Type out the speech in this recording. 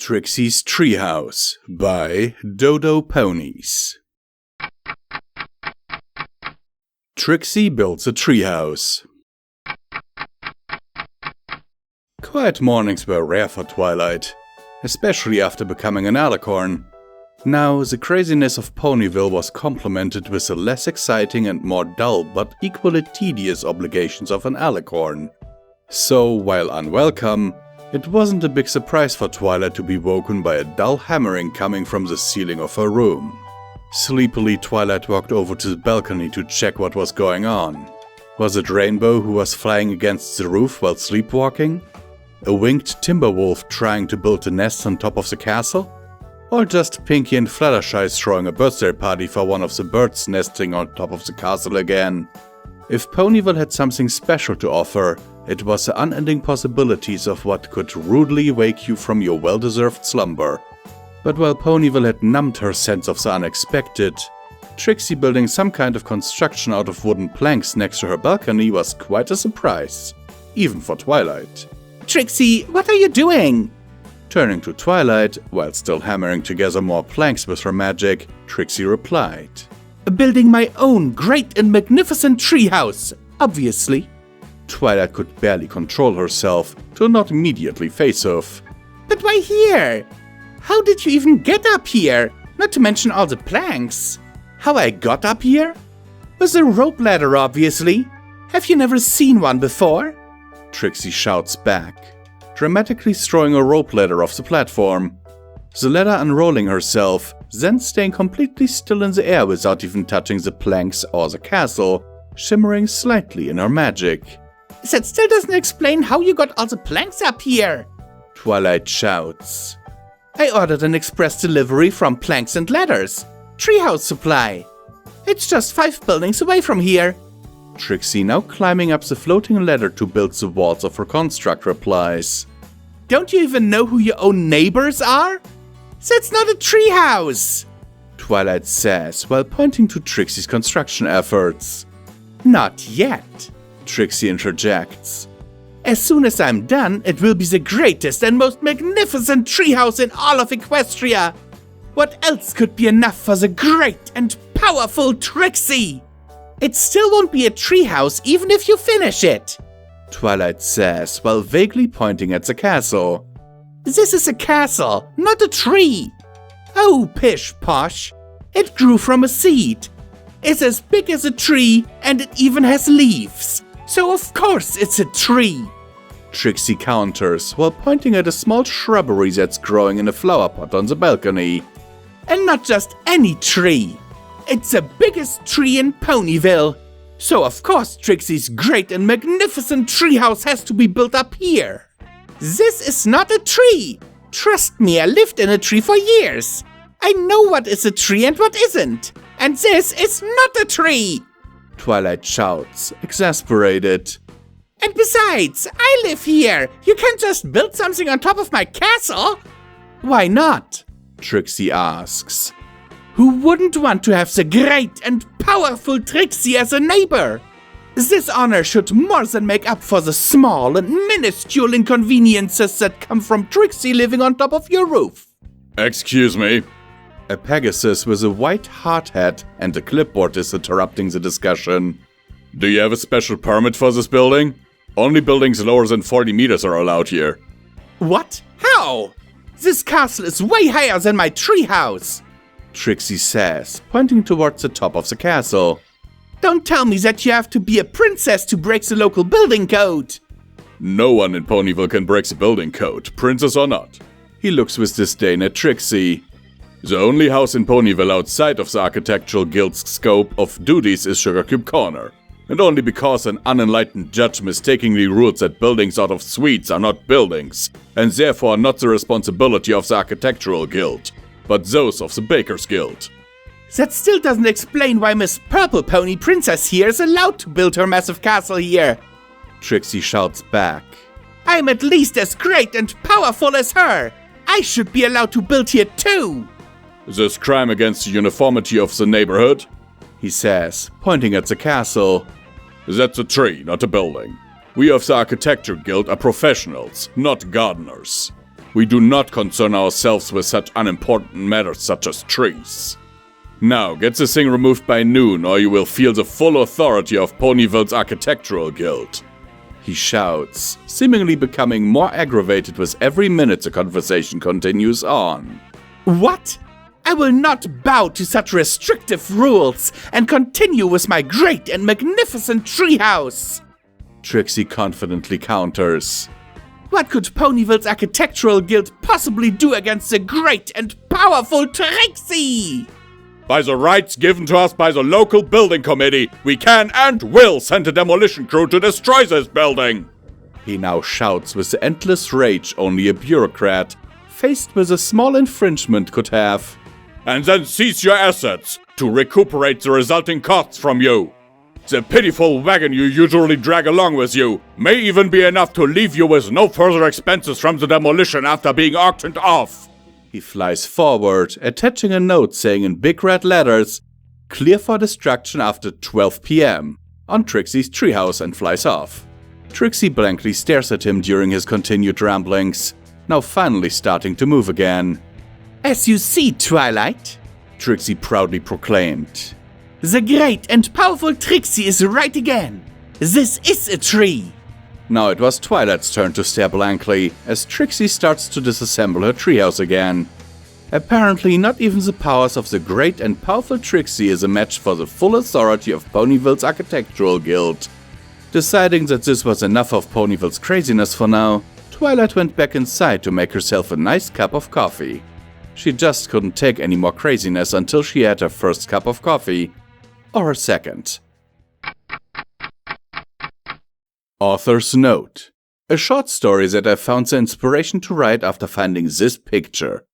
Trixie's Treehouse by DodoPonys. Trixie builds a treehouse. Quiet mornings were rare for Twilight, especially after becoming an alicorn. Now, the craziness of Ponyville was complemented with the less exciting and more dull but equally tedious obligations of an alicorn. So, while unwelcome, it wasn't a big surprise for Twilight to be woken by a dull hammering coming from the ceiling of her room. Sleepily, Twilight walked over to the balcony to check what was going on. Was it Rainbow who was flying against the roof while sleepwalking? A winged timber wolf trying to build a nest on top of the castle? Or just Pinky and Fluttershy throwing a birthday party for one of the birds nesting on top of the castle again? If Ponyville had something special to offer, it was the unending possibilities of what could rudely wake you from your well-deserved slumber. But while Ponyville had numbed her sense of the unexpected, Trixie building some kind of construction out of wooden planks next to her balcony was quite a surprise, even for Twilight. "Trixie, what are you doing?" Turning to Twilight, while still hammering together more planks with her magic, Trixie replied, "Building my own great and magnificent treehouse, obviously." Twilight could barely control herself to not immediately face off. "But why here? How did you even get up here? Not to mention all the planks." "How I got up here? With a rope ladder, obviously. Have you never seen one before?" Trixie shouts back, dramatically throwing a rope ladder off the platform. The ladder unrolling herself, then staying completely still in the air without even touching the planks or the castle, shimmering slightly in her magic. "That still doesn't explain how you got all the planks up here," Twilight shouts. "I ordered an express delivery from Planks and Ladders. Treehouse supply. It's just 5 buildings away from here." Trixie, now climbing up the floating ladder to build the walls of her construct, replies, "Don't you even know who your own neighbors are? That's not a treehouse," Twilight says while pointing to Trixie's construction efforts. "Not yet," Trixie interjects. "As soon as I'm done, it will be the greatest and most magnificent treehouse in all of Equestria. What else could be enough for the great and powerful Trixie? It still won't be a treehouse even if you finish it," Twilight says while vaguely pointing at the castle. "This is a castle, not a tree. Oh, pish posh. It grew from a seed. It's as big as a tree and it even has leaves. So of course it's a tree," Trixie counters while pointing at a small shrubbery that's growing in a flower pot on the balcony. "And not just any tree. It's the biggest tree in Ponyville. So of course Trixie's great and magnificent treehouse has to be built up here. This is not a tree. Trust me, I lived in a tree for years. I know what is a tree and what isn't. And this is not a tree," Twilight shouts, exasperated. "And besides, I live here. You can't just build something on top of my castle." "Why not?" Trixie asks. "Who wouldn't want to have the great and powerful Trixie as a neighbor? This honor should more than make up for the small and minuscule inconveniences that come from Trixie living on top of your roof." "Excuse me." A Pegasus with a white hard hat and a clipboard is interrupting the discussion. "Do you have a special permit for this building? Only buildings lower than 40 meters are allowed here." "What? How? This castle is way higher than my treehouse," Trixie says, pointing towards the top of the castle. "Don't tell me that you have to be a princess to break the local building code." "No one in Ponyville can break the building code, princess or not." He looks with disdain at Trixie. "The only house in Ponyville outside of the Architectural Guild's scope of duties is Sugarcube Corner. And only because an unenlightened judge mistakenly ruled that buildings out of sweets are not buildings, and therefore not the responsibility of the Architectural Guild, but those of the Baker's Guild." "That still doesn't explain why Miss Purple Pony Princess here is allowed to build her massive castle here," Trixie shouts back. "I'm at least as great and powerful as her. I should be allowed to build here too." "This crime against the uniformity of the neighborhood," he says, pointing at the castle. "That's a tree, not a building. We of the Architecture Guild are professionals, not gardeners." We do not concern ourselves with such unimportant matters such as trees. Now, get this thing removed by noon, or you will feel the full authority of Ponyville's Architectural Guild. He shouts, seemingly becoming more aggravated with every minute the conversation continues on. What? I will not bow to such restrictive rules and continue with my great and magnificent treehouse! Trixie confidently counters. What could Ponyville's Architectural Guild possibly do against the great and powerful Trixie? By the rights given to us by the local building committee, we can and will send a demolition crew to destroy this building! He now shouts with the endless rage only a bureaucrat, faced with a small infringement, could have. And then seize your assets, to recuperate the resulting costs from you. The pitiful wagon you usually drag along with you may even be enough to leave you with no further expenses from the demolition after being auctioned off. He flies forward, attaching a note saying in big red letters, "Clear for destruction after 12 p.m. on Trixie's treehouse," and flies off. Trixie blankly stares at him during his continued ramblings, now finally starting to move again. As you see, Twilight, Trixie proudly proclaimed. The great and powerful Trixie is right again. This is a tree. Now it was Twilight's turn to stare blankly, as Trixie starts to disassemble her treehouse again. Apparently not even the powers of the great and powerful Trixie is a match for the full authority of Ponyville's Architectural Guild. Deciding that this was enough of Ponyville's craziness for now, Twilight went back inside to make herself a nice cup of coffee. She just couldn't take any more craziness until she had her first cup of coffee. Or her second. Author's note. A short story that I found the inspiration to write after finding this picture.